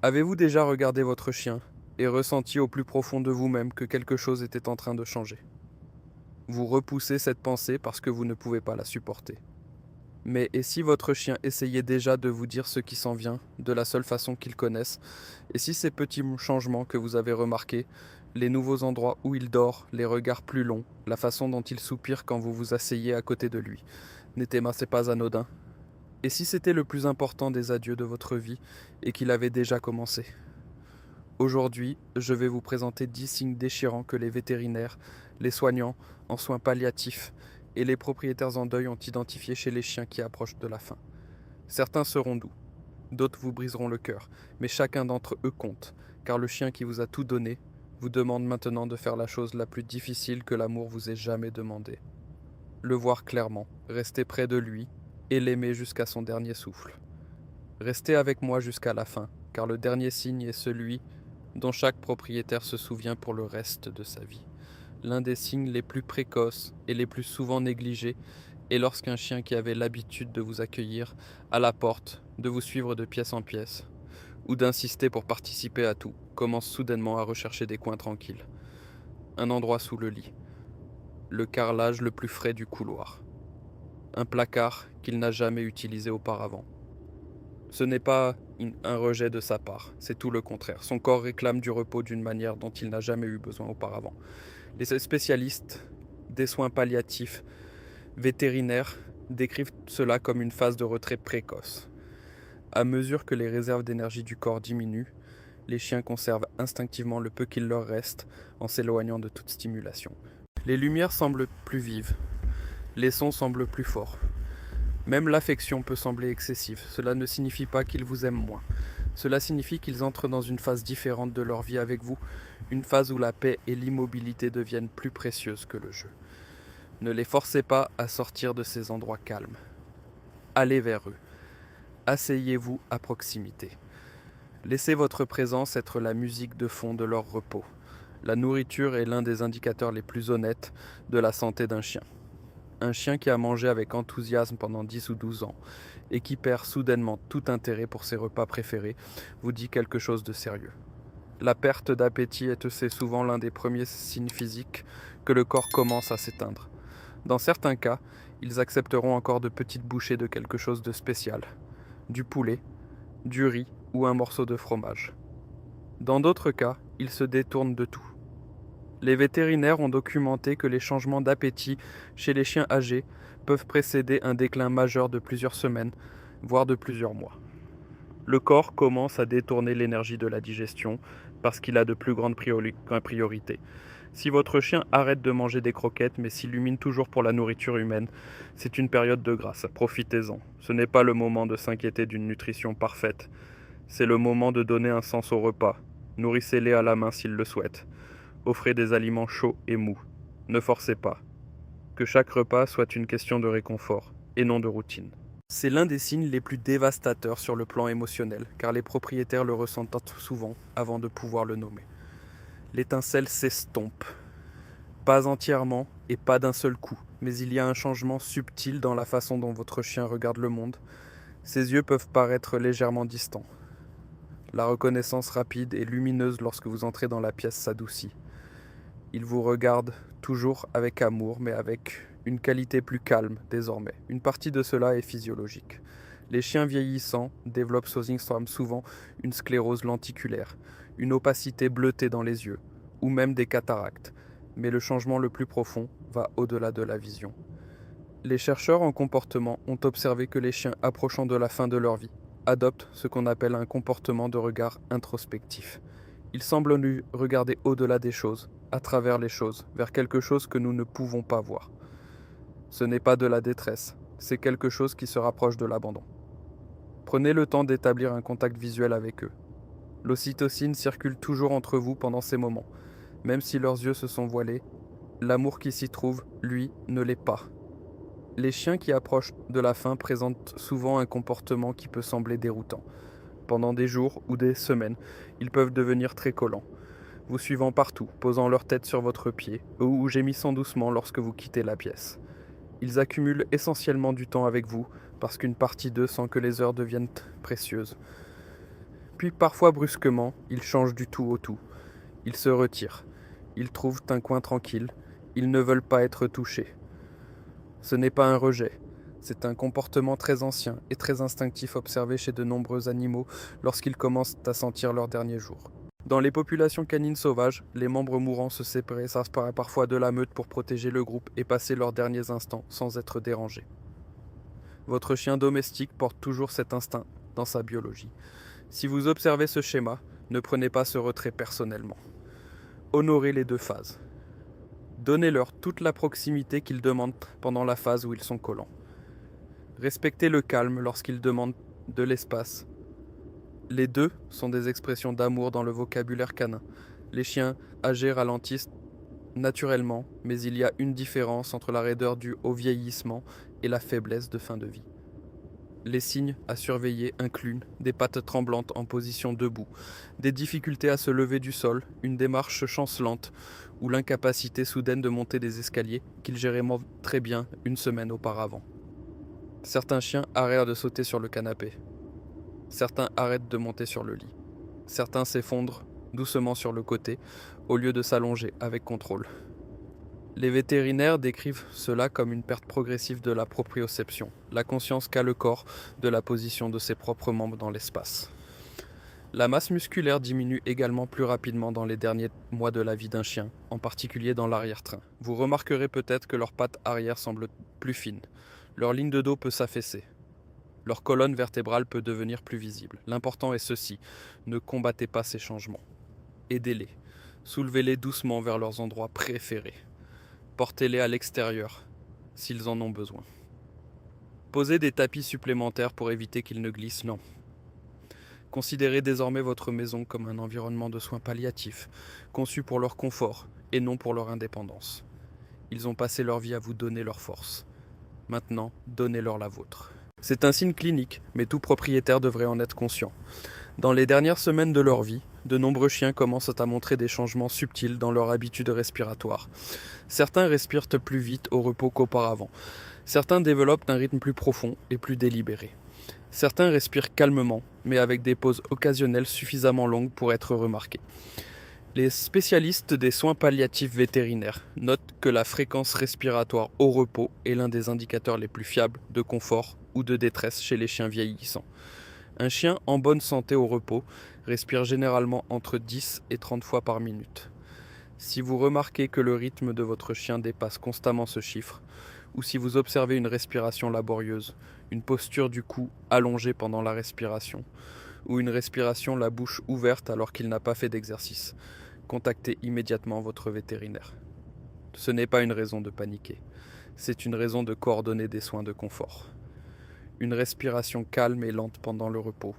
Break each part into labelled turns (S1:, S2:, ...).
S1: Avez-vous déjà regardé votre chien et ressenti au plus profond de vous-même que quelque chose était en train de changer? Vous repoussez cette pensée parce que vous ne pouvez pas la supporter. Mais et si votre chien essayait déjà de vous dire ce qui s'en vient, de la seule façon qu'il connaisse, et si ces petits changements que vous avez remarqués, les nouveaux endroits où il dort, les regards plus longs, la façon dont il soupire quand vous vous asseyez à côté de lui, n'étaient pas anodins? Et si c'était le plus important des adieux de votre vie et qu'il avait déjà commencé? Aujourd'hui, je vais vous présenter 10 signes déchirants que les vétérinaires, les soignants en soins palliatifs et les propriétaires en deuil ont identifiés chez les chiens qui approchent de la fin. Certains seront doux, d'autres vous briseront le cœur, mais chacun d'entre eux compte, car le chien qui vous a tout donné vous demande maintenant de faire la chose la plus difficile que l'amour vous ait jamais demandé. Le voir clairement, rester près de lui et l'aimer jusqu'à son dernier souffle. Restez avec moi jusqu'à la fin, car le dernier signe est celui dont chaque propriétaire se souvient pour le reste de sa vie. L'un des signes les plus précoces et les plus souvent négligés est lorsqu'un chien qui avait l'habitude de vous accueillir à la porte, de vous suivre de pièce en pièce, ou d'insister pour participer à tout, commence soudainement à rechercher des coins tranquilles. Un endroit sous le lit, le carrelage le plus frais du couloir, un placard qu'il n'a jamais utilisé auparavant. Ce n'est pas un rejet de sa part, c'est tout le contraire. Son corps réclame du repos d'une manière dont il n'a jamais eu besoin auparavant. Les spécialistes des soins palliatifs vétérinaires décrivent cela comme une phase de retrait précoce. À mesure que les réserves d'énergie du corps diminuent, les chiens conservent instinctivement le peu qu'il leur reste en s'éloignant de toute stimulation. Les lumières semblent plus vives, les sons semblent plus forts. Même l'affection peut sembler excessive. Cela ne signifie pas qu'ils vous aiment moins. Cela signifie qu'ils entrent dans une phase différente de leur vie avec vous, une phase où la paix et l'immobilité deviennent plus précieuses que le jeu. Ne les forcez pas à sortir de ces endroits calmes. Allez vers eux. Asseyez-vous à proximité. Laissez votre présence être la musique de fond de leur repos. La nourriture est l'un des indicateurs les plus honnêtes de la santé d'un chien. Un chien qui a mangé avec enthousiasme pendant 10 ou 12 ans et qui perd soudainement tout intérêt pour ses repas préférés vous dit quelque chose de sérieux. La perte d'appétit est aussi souvent l'un des premiers signes physiques que le corps commence à s'éteindre. Dans certains cas, ils accepteront encore de petites bouchées de quelque chose de spécial, du poulet, du riz ou un morceau de fromage. Dans d'autres cas, ils se détournent de tout. Les vétérinaires ont documenté que les changements d'appétit chez les chiens âgés peuvent précéder un déclin majeur de plusieurs semaines, voire de plusieurs mois. Le corps commence à détourner l'énergie de la digestion parce qu'il a de plus grandes priorités. Si votre chien arrête de manger des croquettes mais s'illumine toujours pour la nourriture humaine, c'est une période de grâce, profitez-en. Ce n'est pas le moment de s'inquiéter d'une nutrition parfaite, c'est le moment de donner un sens au repas. Nourrissez-les à la main s'ils le souhaitent. Offrez des aliments chauds et mous. Ne forcez pas. Que chaque repas soit une question de réconfort et non de routine. C'est l'un des signes les plus dévastateurs sur le plan émotionnel, car les propriétaires le ressentent souvent avant de pouvoir le nommer. L'étincelle s'estompe. Pas entièrement et pas d'un seul coup, mais il y a un changement subtil dans la façon dont votre chien regarde le monde. Ses yeux peuvent paraître légèrement distants. La reconnaissance rapide et lumineuse lorsque vous entrez dans la pièce s'adoucit. Il vous regarde toujours avec amour, mais avec une qualité plus calme désormais. Une partie de cela est physiologique. Les chiens vieillissants développent souvent une sclérose lenticulaire, une opacité bleutée dans les yeux, ou même des cataractes. Mais le changement le plus profond va au-delà de la vision. Les chercheurs en comportement ont observé que les chiens approchant de la fin de leur vie adoptent ce qu'on appelle un comportement de regard introspectif. Ils semblent nous regarder au-delà des choses, à travers les choses, vers quelque chose que nous ne pouvons pas voir. Ce n'est pas de la détresse, c'est quelque chose qui se rapproche de l'abandon. Prenez le temps d'établir un contact visuel avec eux. L'ocytocine circule toujours entre vous pendant ces moments. Même si leurs yeux se sont voilés, l'amour qui s'y trouve, lui, ne l'est pas. Les chiens qui approchent de la fin présentent souvent un comportement qui peut sembler déroutant. Pendant des jours ou des semaines, ils peuvent devenir très collants, vous suivant partout, posant leur tête sur votre pied ou gémissant doucement lorsque vous quittez la pièce. Ils accumulent essentiellement du temps avec vous parce qu'une partie d'eux sent que les heures deviennent précieuses. Puis parfois brusquement, ils changent du tout au tout. Ils se retirent. Ils trouvent un coin tranquille. Ils ne veulent pas être touchés. Ce n'est pas un rejet. C'est un comportement très ancien et très instinctif observé chez de nombreux animaux lorsqu'ils commencent à sentir leurs derniers jours. Dans les populations canines sauvages, les membres mourants se séparent parfois de la meute pour protéger le groupe et passer leurs derniers instants sans être dérangés. Votre chien domestique porte toujours cet instinct dans sa biologie. Si vous observez ce schéma, ne prenez pas ce retrait personnellement. Honorez les deux phases. Donnez-leur toute la proximité qu'ils demandent pendant la phase où ils sont collants. Respectez le calme lorsqu'ils demandent de l'espace. Les deux sont des expressions d'amour dans le vocabulaire canin. Les chiens âgés ralentissent naturellement, mais il y a une différence entre la raideur due au vieillissement et la faiblesse de fin de vie. Les signes à surveiller incluent des pattes tremblantes en position debout, des difficultés à se lever du sol, une démarche chancelante ou l'incapacité soudaine de monter des escaliers qu'ils géraient très bien une semaine auparavant. Certains chiens arrêtent de sauter sur le canapé. Certains arrêtent de monter sur le lit. Certains s'effondrent doucement sur le côté au lieu de s'allonger avec contrôle. Les vétérinaires décrivent cela comme une perte progressive de la proprioception, la conscience qu'a le corps de la position de ses propres membres dans l'espace. La masse musculaire diminue également plus rapidement dans les derniers mois de la vie d'un chien, en particulier dans l'arrière-train. Vous remarquerez peut-être que leurs pattes arrière semblent plus fines. Leur ligne de dos peut s'affaisser. Leur colonne vertébrale peut devenir plus visible. L'important est ceci, ne combattez pas ces changements. Aidez-les. Soulevez-les doucement vers leurs endroits préférés. Portez-les à l'extérieur, s'ils en ont besoin. Posez des tapis supplémentaires pour éviter qu'ils ne glissent, non. Considérez désormais votre maison comme un environnement de soins palliatifs, conçu pour leur confort et non pour leur indépendance. Ils ont passé leur vie à vous donner leur force. Maintenant, donnez-leur la vôtre. C'est un signe clinique, mais tout propriétaire devrait en être conscient. Dans les dernières semaines de leur vie, de nombreux chiens commencent à montrer des changements subtils dans leur habitude respiratoire. Certains respirent plus vite au repos qu'auparavant. Certains développent un rythme plus profond et plus délibéré. Certains respirent calmement, mais avec des pauses occasionnelles suffisamment longues pour être remarquées. Les spécialistes des soins palliatifs vétérinaires notent que la fréquence respiratoire au repos est l'un des indicateurs les plus fiables de confort ou de détresse chez les chiens vieillissants. Un chien en bonne santé au repos respire généralement entre 10 et 30 fois par minute. Si vous remarquez que le rythme de votre chien dépasse constamment ce chiffre, ou si vous observez une respiration laborieuse, une posture du cou allongée pendant la respiration, ou une respiration la bouche ouverte alors qu'il n'a pas fait d'exercice, contactez immédiatement votre vétérinaire. Ce n'est pas une raison de paniquer, c'est une raison de coordonner des soins de confort. Une respiration calme et lente pendant le repos,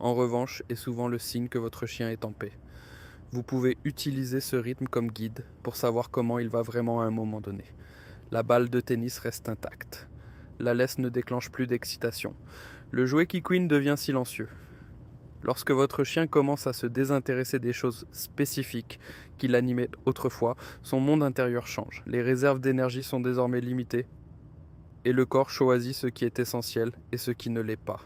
S1: en revanche, est souvent le signe que votre chien est en paix. Vous pouvez utiliser ce rythme comme guide pour savoir comment il va vraiment à un moment donné. La balle de tennis reste intacte. La laisse ne déclenche plus d'excitation. Le jouet qui couine devient silencieux. Lorsque votre chien commence à se désintéresser des choses spécifiques qui l'animaient autrefois, son monde intérieur change. Les réserves d'énergie sont désormais limitées et le corps choisit ce qui est essentiel et ce qui ne l'est pas.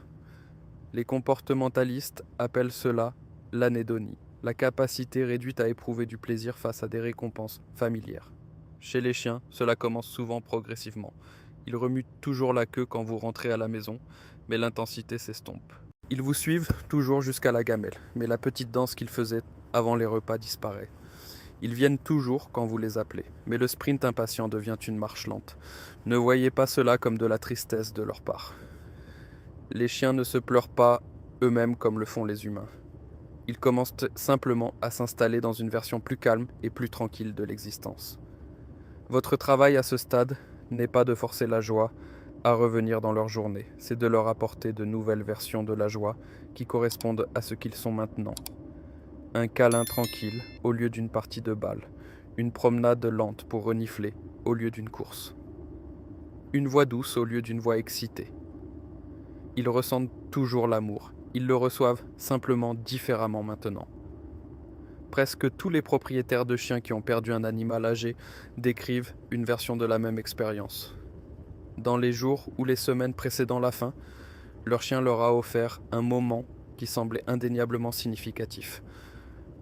S1: Les comportementalistes appellent cela l'anédonie, la capacité réduite à éprouver du plaisir face à des récompenses familières. Chez les chiens, cela commence souvent progressivement. Ils remuent toujours la queue quand vous rentrez à la maison, mais l'intensité s'estompe. Ils vous suivent toujours jusqu'à la gamelle, mais la petite danse qu'ils faisaient avant les repas disparaît. Ils viennent toujours quand vous les appelez, mais le sprint impatient devient une marche lente. Ne voyez pas cela comme de la tristesse de leur part. Les chiens ne se pleurent pas eux-mêmes comme le font les humains. Ils commencent simplement à s'installer dans une version plus calme et plus tranquille de l'existence. Votre travail à ce stade n'est pas de forcer la joie à revenir dans leur journée, c'est de leur apporter de nouvelles versions de la joie qui correspondent à ce qu'ils sont maintenant. Un câlin tranquille au lieu d'une partie de balle, une promenade lente pour renifler au lieu d'une course. Une voix douce au lieu d'une voix excitée. Ils ressentent toujours l'amour, ils le reçoivent simplement différemment maintenant. Presque tous les propriétaires de chiens qui ont perdu un animal âgé décrivent une version de la même expérience. Dans les jours ou les semaines précédant la fin, leur chien leur a offert un moment qui semblait indéniablement significatif.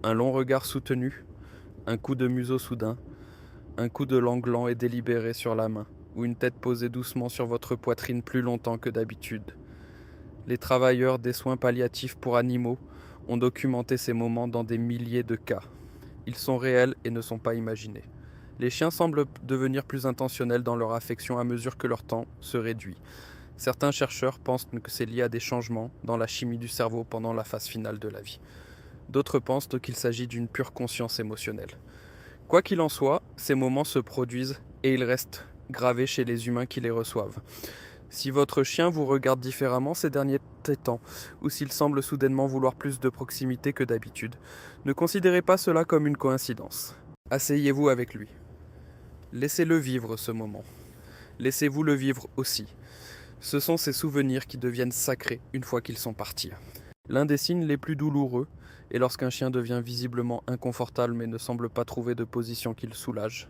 S1: Un long regard soutenu, un coup de museau soudain, un coup de langue lent et délibéré sur la main, ou une tête posée doucement sur votre poitrine plus longtemps que d'habitude. Les travailleurs des soins palliatifs pour animaux ont documenté ces moments dans des milliers de cas. Ils sont réels et ne sont pas imaginés. Les chiens semblent devenir plus intentionnels dans leur affection à mesure que leur temps se réduit. Certains chercheurs pensent que c'est lié à des changements dans la chimie du cerveau pendant la phase finale de la vie. D'autres pensent qu'il s'agit d'une pure conscience émotionnelle. Quoi qu'il en soit, ces moments se produisent et ils restent gravés chez les humains qui les reçoivent. Si votre chien vous regarde différemment ces derniers temps, ou s'il semble soudainement vouloir plus de proximité que d'habitude, ne considérez pas cela comme une coïncidence. Asseyez-vous avec lui. Laissez-le vivre ce moment. Laissez-vous le vivre aussi. Ce sont ces souvenirs qui deviennent sacrés une fois qu'ils sont partis. L'un des signes les plus douloureux est lorsqu'un chien devient visiblement inconfortable mais ne semble pas trouver de position qui le soulage.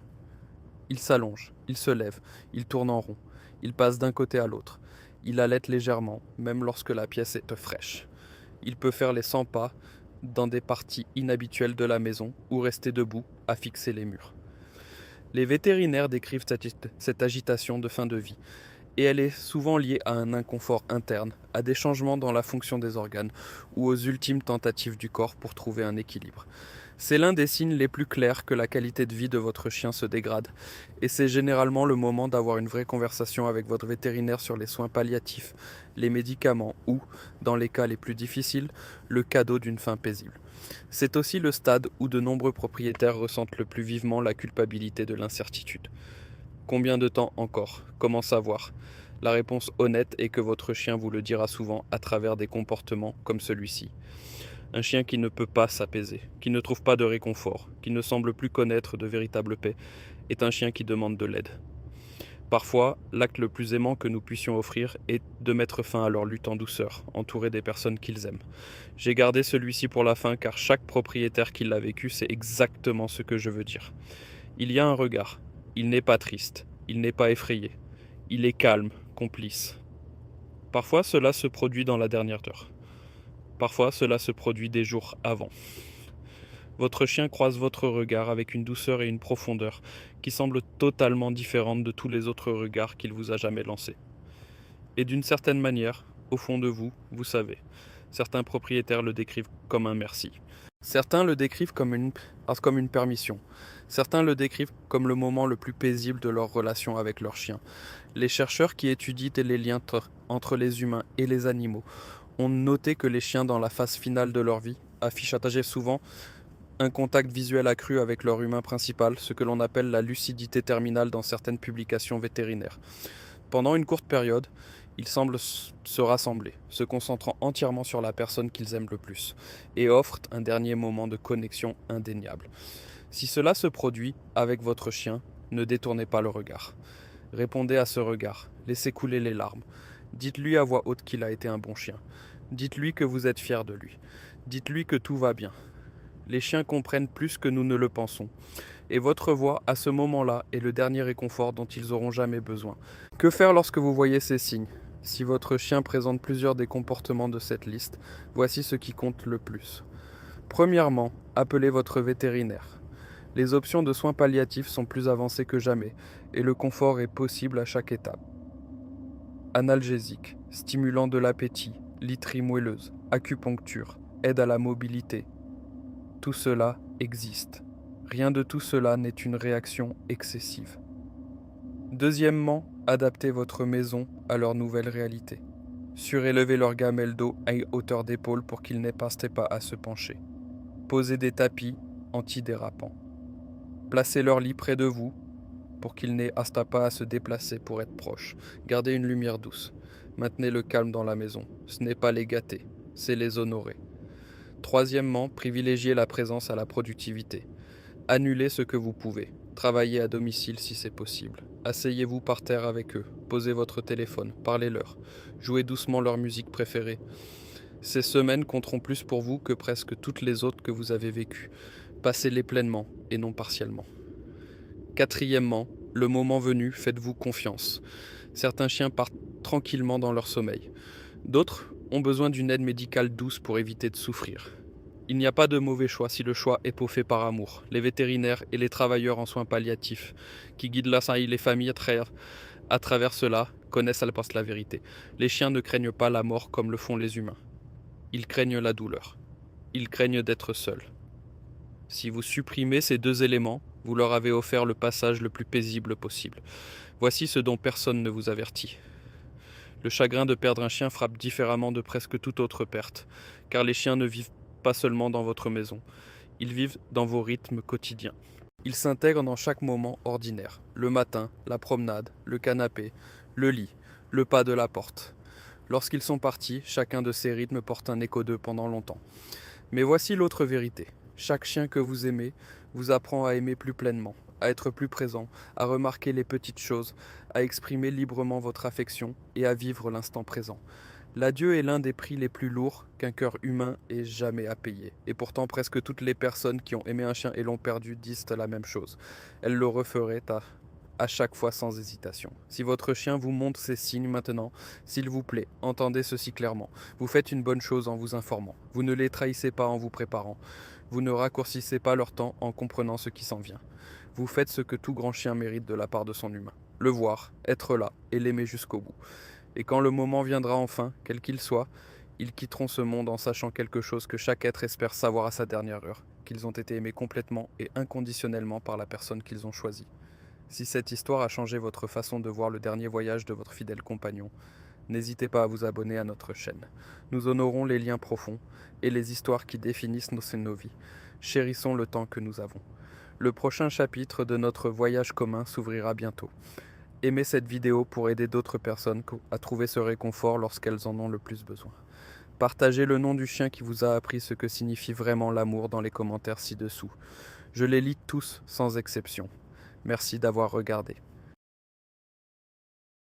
S1: Il s'allonge, il se lève, il tourne en rond, il passe d'un côté à l'autre. Il halète légèrement, même lorsque la pièce est fraîche. Il peut faire les 100 pas dans des parties inhabituelles de la maison ou rester debout à fixer les murs. Les vétérinaires décrivent cette agitation de fin de vie, et elle est souvent liée à un inconfort interne, à des changements dans la fonction des organes ou aux ultimes tentatives du corps pour trouver un équilibre. C'est l'un des signes les plus clairs que la qualité de vie de votre chien se dégrade, et c'est généralement le moment d'avoir une vraie conversation avec votre vétérinaire sur les soins palliatifs, les médicaments ou, dans les cas les plus difficiles, le cadeau d'une fin paisible. C'est aussi le stade où de nombreux propriétaires ressentent le plus vivement la culpabilité de l'incertitude. Combien de temps encore? Comment savoir? La réponse honnête est que votre chien vous le dira souvent à travers des comportements comme celui-ci. Un chien qui ne peut pas s'apaiser, qui ne trouve pas de réconfort, qui ne semble plus connaître de véritable paix, est un chien qui demande de l'aide. Parfois, l'acte le plus aimant que nous puissions offrir est de mettre fin à leur lutte en douceur, entourés des personnes qu'ils aiment. J'ai gardé celui-ci pour la fin car chaque propriétaire qui l'a vécu sait exactement ce que je veux dire. Il y a un regard. Il n'est pas triste. Il n'est pas effrayé. Il est calme, complice. Parfois, cela se produit dans la dernière heure. Parfois, cela se produit des jours avant. Votre chien croise votre regard avec une douceur et une profondeur qui semblent totalement différentes de tous les autres regards qu'il vous a jamais lancés. Et d'une certaine manière, au fond de vous, vous savez. Certains propriétaires le décrivent comme un merci. Certains le décrivent comme une permission. Certains le décrivent comme le moment le plus paisible de leur relation avec leur chien. Les chercheurs qui étudient les liens entre les humains et les animaux ont noté que les chiens dans la phase finale de leur vie affichent souvent un contact visuel accru avec leur humain principal, ce que l'on appelle la lucidité terminale dans certaines publications vétérinaires. Pendant une courte période, ils semblent se rassembler, se concentrant entièrement sur la personne qu'ils aiment le plus, et offrent un dernier moment de connexion indéniable. Si cela se produit avec votre chien, ne détournez pas le regard. Répondez à ce regard, laissez couler les larmes. Dites-lui à voix haute qu'il a été un bon chien. Dites-lui que vous êtes fier de lui. Dites-lui que tout va bien. Les chiens comprennent plus que nous ne le pensons. Et votre voix, à ce moment-là, est le dernier réconfort dont ils auront jamais besoin. Que faire lorsque vous voyez ces signes? Si votre chien présente plusieurs des comportements de cette liste, voici ce qui compte le plus. Premièrement, appelez votre vétérinaire. Les options de soins palliatifs sont plus avancées que jamais, et le confort est possible à chaque étape. Analgésiques, stimulant de l'appétit, literie moelleuse, acupuncture, aide à la mobilité. Tout cela existe. Rien de tout cela n'est une réaction excessive. Deuxièmement, adaptez votre maison à leur nouvelle réalité. Surélevez leur gamelle d'eau à hauteur d'épaule pour qu'ils n'aient pas à se pencher. Posez des tapis antidérapants. Placez leur lit près de vous pour qu'ils n'aient pas à se déplacer pour être proches. Gardez une lumière douce. Maintenez le calme dans la maison. Ce n'est pas les gâter, c'est les honorer. Troisièmement, privilégiez la présence à la productivité. Annulez ce que vous pouvez. Travaillez à domicile si c'est possible. Asseyez-vous par terre avec eux. Posez votre téléphone. Parlez-leur. Jouez doucement leur musique préférée. Ces semaines compteront plus pour vous que presque toutes les autres que vous avez vécues. Passez-les pleinement et non partiellement. Quatrièmement, le moment venu, faites-vous confiance. Certains chiens partent tranquillement dans leur sommeil. D'autres ont besoin d'une aide médicale douce pour éviter de souffrir. Il n'y a pas de mauvais choix si le choix est fait par amour. Les vétérinaires et les travailleurs en soins palliatifs qui guident les familles à travers cela connaissent la vérité. Les chiens ne craignent pas la mort comme le font les humains. Ils craignent la douleur. Ils craignent d'être seuls. Si vous supprimez ces deux éléments, vous leur avez offert le passage le plus paisible possible. Voici ce dont personne ne vous avertit. Le chagrin de perdre un chien frappe différemment de presque toute autre perte, car les chiens ne vivent pas seulement dans votre maison, ils vivent dans vos rythmes quotidiens. Ils s'intègrent dans chaque moment ordinaire, le matin, la promenade, le canapé, le lit, le pas de la porte. Lorsqu'ils sont partis, chacun de ces rythmes porte un écho d'eux pendant longtemps. Mais voici l'autre vérité. Chaque chien que vous aimez vous apprend à aimer plus pleinement, à être plus présent, à remarquer les petites choses, à exprimer librement votre affection et à vivre l'instant présent. L'adieu est l'un des prix les plus lourds qu'un cœur humain ait jamais à payer. Et pourtant, presque toutes les personnes qui ont aimé un chien et l'ont perdu disent la même chose. Elles le referaient à chaque fois sans hésitation. Si votre chien vous montre ces signes maintenant, s'il vous plaît, entendez ceci clairement. Vous faites une bonne chose en vous informant. Vous ne les trahissez pas en vous préparant. Vous ne raccourcissez pas leur temps en comprenant ce qui s'en vient. Vous faites ce que tout grand chien mérite de la part de son humain. Le voir, être là et l'aimer jusqu'au bout. Et quand le moment viendra enfin, quel qu'il soit, ils quitteront ce monde en sachant quelque chose que chaque être espère savoir à sa dernière heure, qu'ils ont été aimés complètement et inconditionnellement par la personne qu'ils ont choisie. Si cette histoire a changé votre façon de voir le dernier voyage de votre fidèle compagnon, n'hésitez pas à vous abonner à notre chaîne. Nous honorons les liens profonds et les histoires qui définissent nos vies. Chérissons le temps que nous avons. Le prochain chapitre de notre voyage commun s'ouvrira bientôt. Aimez cette vidéo pour aider d'autres personnes à trouver ce réconfort lorsqu'elles en ont le plus besoin. Partagez le nom du chien qui vous a appris ce que signifie vraiment l'amour dans les commentaires ci-dessous. Je les lis tous sans exception. Merci d'avoir regardé.